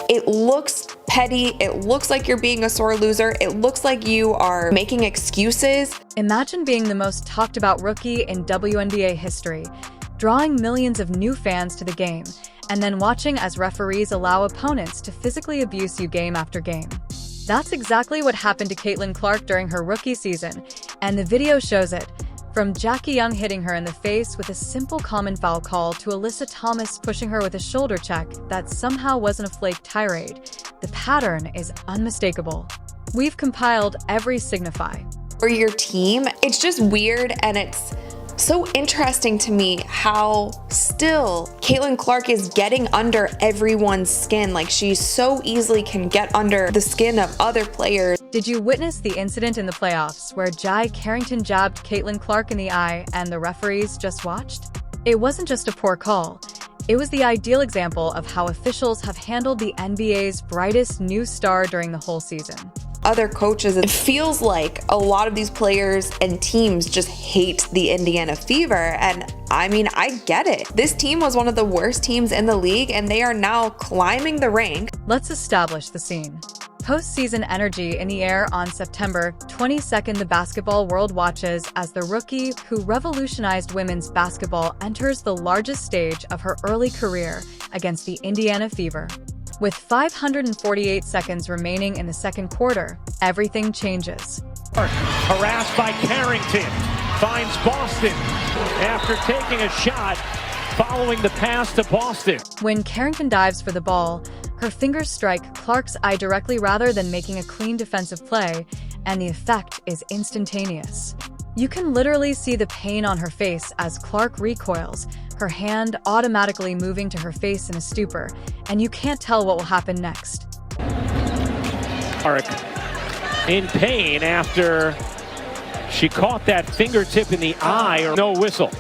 It looks petty. It looks like you're being a sore loser. It looks like you are making excuses. Imagine being the most talked about rookie in WNBA history, drawing millions of new fans to the game, and then watching as referees allow opponents to physically abuse you game after game. That's exactly what happened to Caitlin Clark during her rookie season, and the video shows it. From Jackie Young hitting her in the face with a simple common foul call to Alyssa Thomas pushing her with a shoulder check that somehow wasn't a flake tirade, the pattern is unmistakable. We've compiled every signify. For your team, it's just weird, and it's so interesting to me how still Caitlin Clark is getting under everyone's skin. Like, she so easily can get under the skin of other players. Did you witness the incident in the playoffs where Jai Carrington jabbed Caitlin Clark in the eye and the referees just watched? It wasn't just a poor call. It was the ideal example of how officials have handled the NBA's brightest new star during the whole season. Other coaches, it feels like a lot of these players and teams just hate the Indiana Fever. And I mean, I get it. This team was one of the worst teams in the league, and they are now climbing the rank. Let's establish the scene. Postseason energy in the air on September 22nd, the basketball world watches as the rookie who revolutionized women's basketball enters the largest stage of her early career against the Indiana Fever. With 548 seconds remaining in the second quarter, everything changes. Harassed by Carrington, finds Boston after taking a shot following the pass to Boston. When Carrington dives for the ball, her fingers strike Clark's eye directly rather than making a clean defensive play, and the effect is instantaneous. You can literally see the pain on her face as Clark recoils, her hand automatically moving to her face in a stupor, and you can't tell what will happen next. Clark in pain after she caught that fingertip in the eye, or no whistle.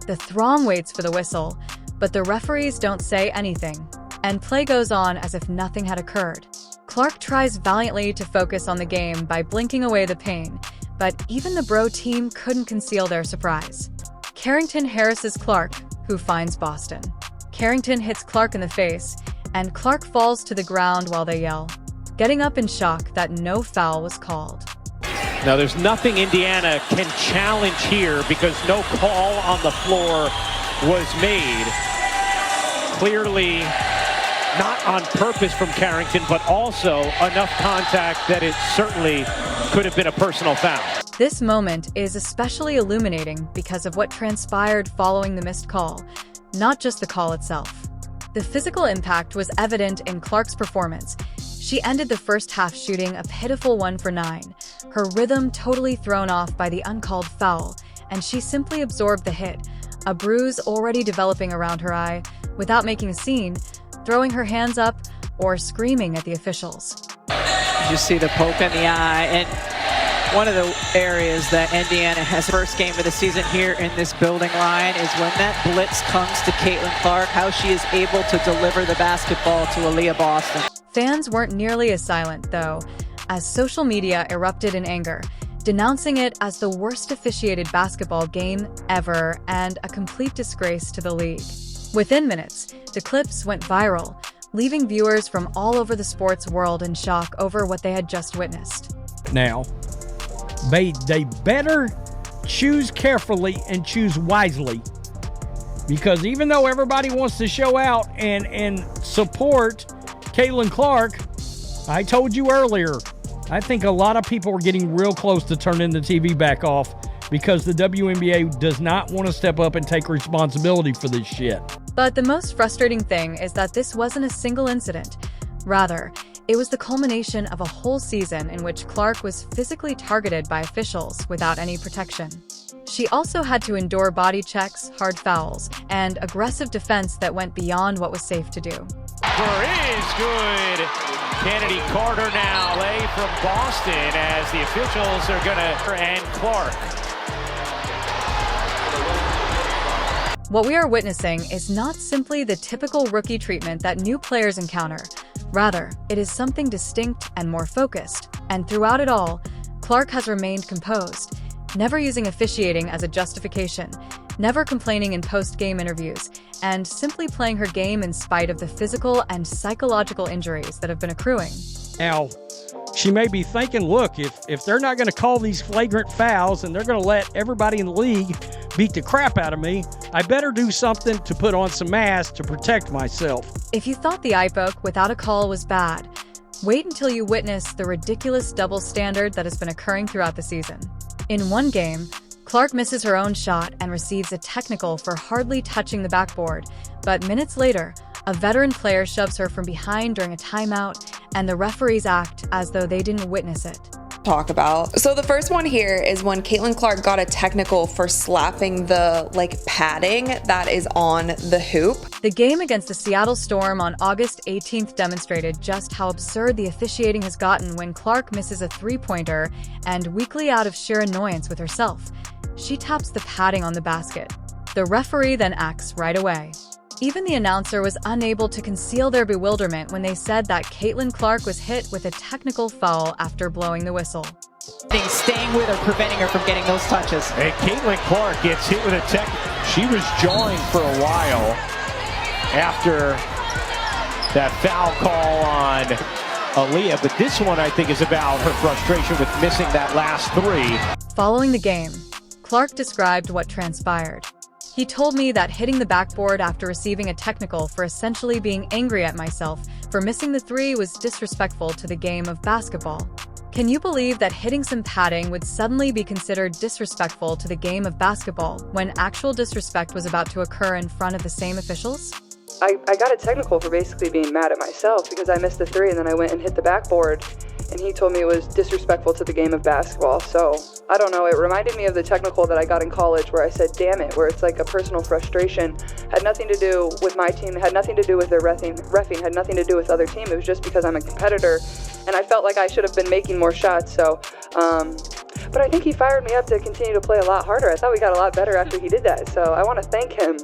The throng waits for the whistle, but the referees don't say anything, and play goes on as if nothing had occurred. Clark tries valiantly to focus on the game by blinking away the pain, but even the Bro team couldn't conceal their surprise. Carrington harasses Clark, who finds Boston. Carrington hits Clark in the face, and Clark falls to the ground while they yell, getting up in shock that no foul was called. Now, there's nothing Indiana can challenge here because no call on the floor was made. Clearly not on purpose from Carrington, but also enough contact that it certainly could have been a personal foul. This moment is especially illuminating because of what transpired following the missed call, not just the call itself. The physical impact was evident in Clark's performance. She ended the first half shooting a pitiful 1 for 9, her rhythm totally thrown off by the uncalled foul, and she simply absorbed the hit, a bruise already developing around her eye, without making a scene, throwing her hands up, or screaming at the officials. You see the poke in the eye, and one of the areas that Indiana has first game of the season here in this building line is when that blitz comes to Caitlin Clark, how she is able to deliver the basketball to Aaliyah Boston. Fans weren't nearly as silent, though, as social media erupted in anger, denouncing it as the worst officiated basketball game ever and a complete disgrace to the league. Within minutes, the clips went viral, leaving viewers from all over the sports world in shock over what they had just witnessed. Now, they better choose carefully and choose wisely, because even though everybody wants to show out and support Caitlin Clark, I told you earlier, I think a lot of people are getting real close to turning the TV back off because the WNBA does not want to step up and take responsibility for this shit. But the most frustrating thing is that this wasn't a single incident. Rather, it was the culmination of a whole season in which Clark was physically targeted by officials without any protection. She also had to endure body checks, hard fouls, and aggressive defense that went beyond what was safe to do. Is good. Kennedy Carter now lay from Boston as the officials are and Clark. What we are witnessing is not simply the typical rookie treatment that new players encounter. Rather, it is something distinct and more focused. And throughout it all, Clark has remained composed, never using officiating as a justification, never complaining in post-game interviews, and simply playing her game in spite of the physical and psychological injuries that have been accruing. Now, she may be thinking, look, if they're not going to call these flagrant fouls and they're going to let everybody in the league beat the crap out of me, I better do something to put on some mass to protect myself. If you thought the eye poke without a call was bad, wait until you witness the ridiculous double standard that has been occurring throughout the season. In one game, Clark misses her own shot and receives a technical for hardly touching the backboard, but minutes later, a veteran player shoves her from behind during a timeout, and the referees act as though they didn't witness it. Talk about. So the first one here is when Caitlin Clark got a technical for slapping the padding that is on the hoop. The game against the Seattle Storm on August 18th demonstrated just how absurd the officiating has gotten when Clark misses a three-pointer and, weakly out of sheer annoyance with herself, she taps the padding on the basket. The referee then acts right away. Even the announcer was unable to conceal their bewilderment when they said that Caitlin Clark was hit with a technical foul after blowing the whistle. Staying with her, preventing her from getting those touches. And Caitlin Clark gets hit with a tech. She was jawing for a while after that foul call on Aaliyah, but this one I think is about her frustration with missing that last three. Following the game, Clark described what transpired. He told me that hitting the backboard after receiving a technical for essentially being angry at myself for missing the three was disrespectful to the game of basketball. Can you believe that hitting some padding would suddenly be considered disrespectful to the game of basketball when actual disrespect was about to occur in front of the same officials? I got a technical for basically being mad at myself because I missed the three and then I went and hit the backboard, and he told me it was disrespectful to the game of basketball. So, I don't know, it reminded me of the technical that I got in college where I said, damn it, where it's like a personal frustration. Had nothing to do with my team, had nothing to do with their reffing, had nothing to do with other team. It was just because I'm a competitor, and I felt like I should have been making more shots. So, but I think he fired me up to continue to play a lot harder. I thought we got a lot better after he did that. So I want to thank him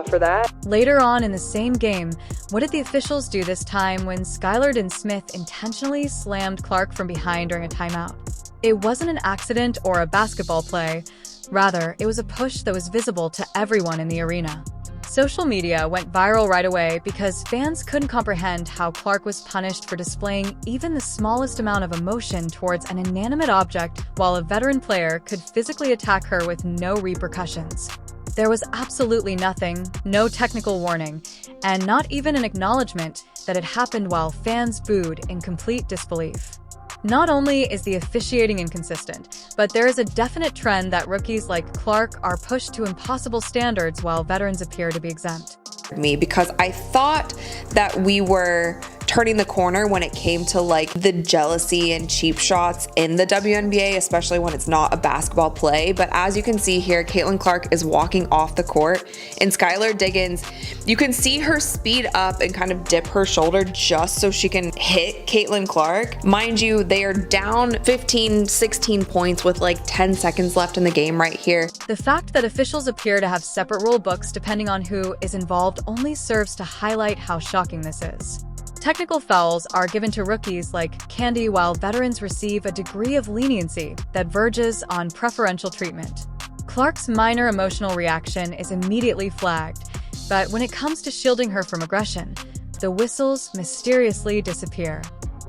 for that. Later on in the same game, what did the officials do this time when Skylar Dinsmith intentionally slammed Clark from behind during a timeout? It wasn't an accident or a basketball play. Rather, it was a push that was visible to everyone in the arena. Social media went viral right away because fans couldn't comprehend how Clark was punished for displaying even the smallest amount of emotion towards an inanimate object while a veteran player could physically attack her with no repercussions. There was absolutely nothing, no technical warning, and not even an acknowledgement that it happened while fans booed in complete disbelief. Not only is the officiating inconsistent, but there is a definite trend that rookies like Clark are pushed to impossible standards while veterans appear to be exempt. Me because I thought that we were turning the corner when it came to the jealousy and cheap shots in the WNBA, especially when it's not a basketball play. But as you can see here, Caitlin Clark is walking off the court, and Skylar Diggins, you can see her speed up and kind of dip her shoulder just so she can hit Caitlin Clark. Mind you, they are down 15, 16 points with 10 seconds left in the game right here. The fact that officials appear to have separate rule books depending on who is involved only serves to highlight how shocking this is. Technical fouls are given to rookies like candy while veterans receive a degree of leniency that verges on preferential treatment. Clark's minor emotional reaction is immediately flagged, but when it comes to shielding her from aggression, the whistles mysteriously disappear.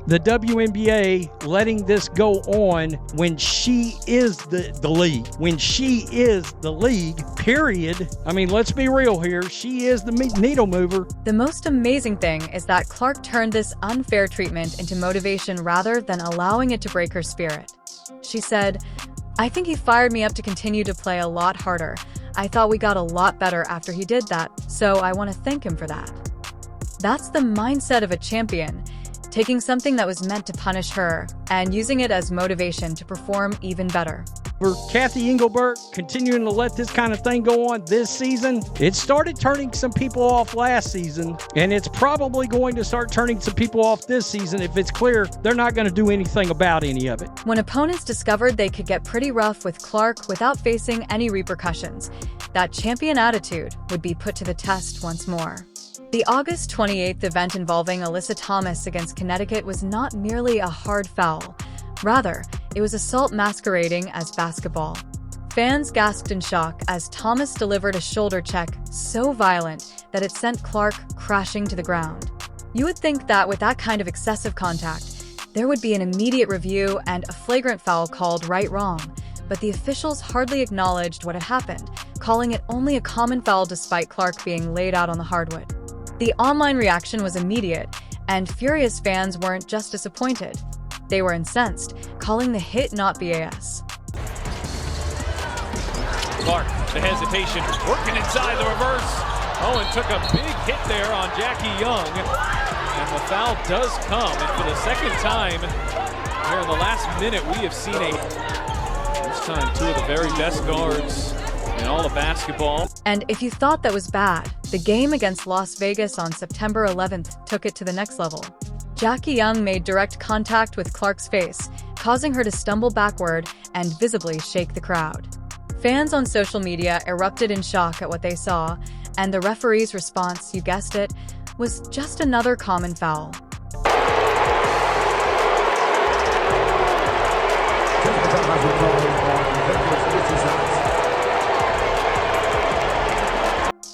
The WNBA letting this go on when she is the league. When she is the league, period. I mean, let's be real here. She is the needle mover. The most amazing thing is that Clark turned this unfair treatment into motivation rather than allowing it to break her spirit. She said, "I think he fired me up to continue to play a lot harder. I thought we got a lot better after he did that, so I want to thank him for that." That's the mindset of a champion. Taking something that was meant to punish her and using it as motivation to perform even better. For Cathy Engelbert continuing to let this kind of thing go on this season, it started turning some people off last season, and it's probably going to start turning some people off this season if it's clear they're not going to do anything about any of it. When opponents discovered they could get pretty rough with Clark without facing any repercussions, that champion attitude would be put to the test once more. The August 28th event involving Alyssa Thomas against Connecticut was not merely a hard foul. Rather, it was assault masquerading as basketball. Fans gasped in shock as Thomas delivered a shoulder check so violent that it sent Clark crashing to the ground. You would think that with that kind of excessive contact, there would be an immediate review and a flagrant foul called right-wrong, but the officials hardly acknowledged what had happened, calling it only a common foul despite Clark being laid out on the hardwood. The online reaction was immediate, and furious fans weren't just disappointed. They were incensed, calling the hit not BAS. Clark, the hesitation, working inside the reverse. Owen took a big hit there on Jackie Young, and the foul does come. And for the second time here in the last minute, we have seen this time two of the very best guards in all of basketball. And if you thought that was bad, the game against Las Vegas on September 11th took it to the next level. Jackie Young made direct contact with Clark's face, causing her to stumble backward and visibly shake the crowd. Fans on social media erupted in shock at what they saw, and the referee's response, you guessed it, was just another common foul.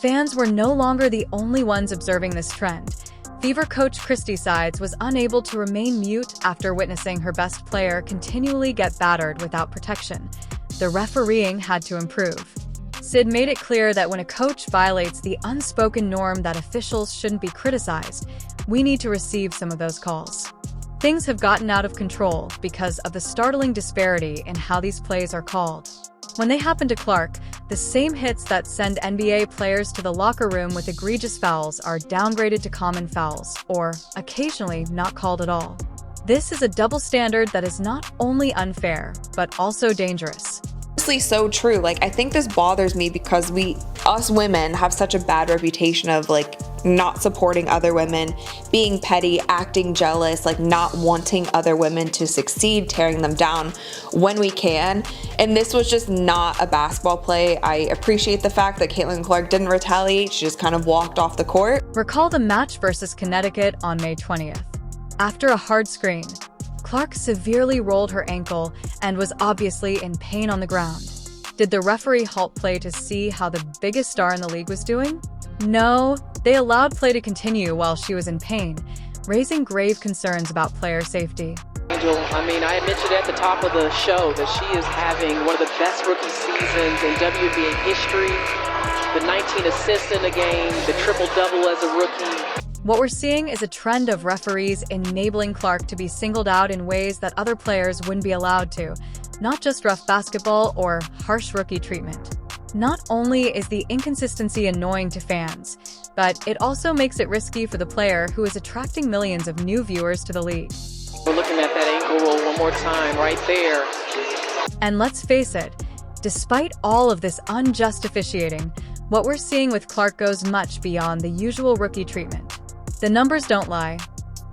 Fans were no longer the only ones observing this trend. Fever coach Christy Sides was unable to remain mute after witnessing her best player continually get battered without protection. The refereeing had to improve. Sid made it clear that when a coach violates the unspoken norm that officials shouldn't be criticized, we need to receive some of those calls. Things have gotten out of control because of the startling disparity in how these plays are called. When they happen to Clark, the same hits that send NBA players to the locker room with egregious fouls are downgraded to common fouls, or occasionally not called at all. This is a double standard that is not only unfair, but also dangerous. Honestly, so true. Like, I think this bothers me because us women have such a bad reputation of like not supporting other women, being petty, acting jealous, like not wanting other women to succeed, tearing them down when we can. And this was just not a basketball play. I appreciate the fact that Caitlin Clark didn't retaliate. She just kind of walked off the court. Recall the match versus Connecticut on May 20th. After a hard screen, Clark severely rolled her ankle and was obviously in pain on the ground. Did the referee halt play to see how the biggest star in the league was doing? No, they allowed play to continue while she was in pain, raising grave concerns about player safety. Angel, I mentioned at the top of the show that she is having one of the best rookie seasons in WNBA history. The 19 assists in the game, the triple-double as a rookie. What we're seeing is a trend of referees enabling Clark to be singled out in ways that other players wouldn't be allowed to, not just rough basketball or harsh rookie treatment. Not only is the inconsistency annoying to fans, but it also makes it risky for the player who is attracting millions of new viewers to the league. We're looking at that ankle roll one more time right there. And let's face it, despite all of this unjust officiating, what we're seeing with Clark goes much beyond the usual rookie treatment. The numbers don't lie.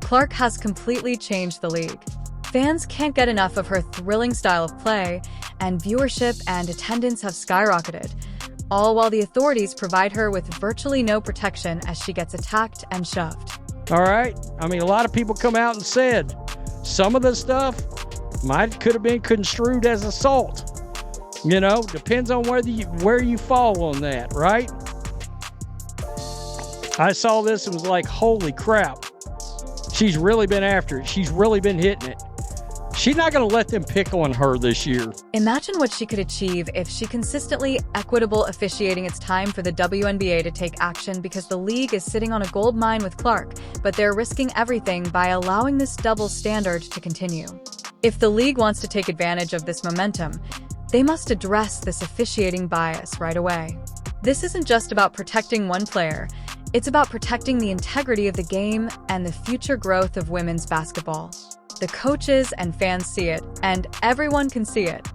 Clark has completely changed the league. Fans can't get enough of her thrilling style of play, and viewership and attendance have skyrocketed, all while the authorities provide her with virtually no protection as she gets attacked and shoved. All right. A lot of people come out and said some of the stuff could have been construed as assault. Depends on where you fall on that, right? I saw this and was like, holy crap. She's really been after it. She's really been hitting it. She's not going to let them pick on her this year. Imagine what she could achieve if she consistently equitable officiating. It's time for the WNBA to take action because the league is sitting on a gold mine with Clark, but they're risking everything by allowing this double standard to continue. If the league wants to take advantage of this momentum, they must address this officiating bias right away. This isn't just about protecting one player. It's about protecting the integrity of the game and the future growth of women's basketball. The coaches and fans see it, and everyone can see it.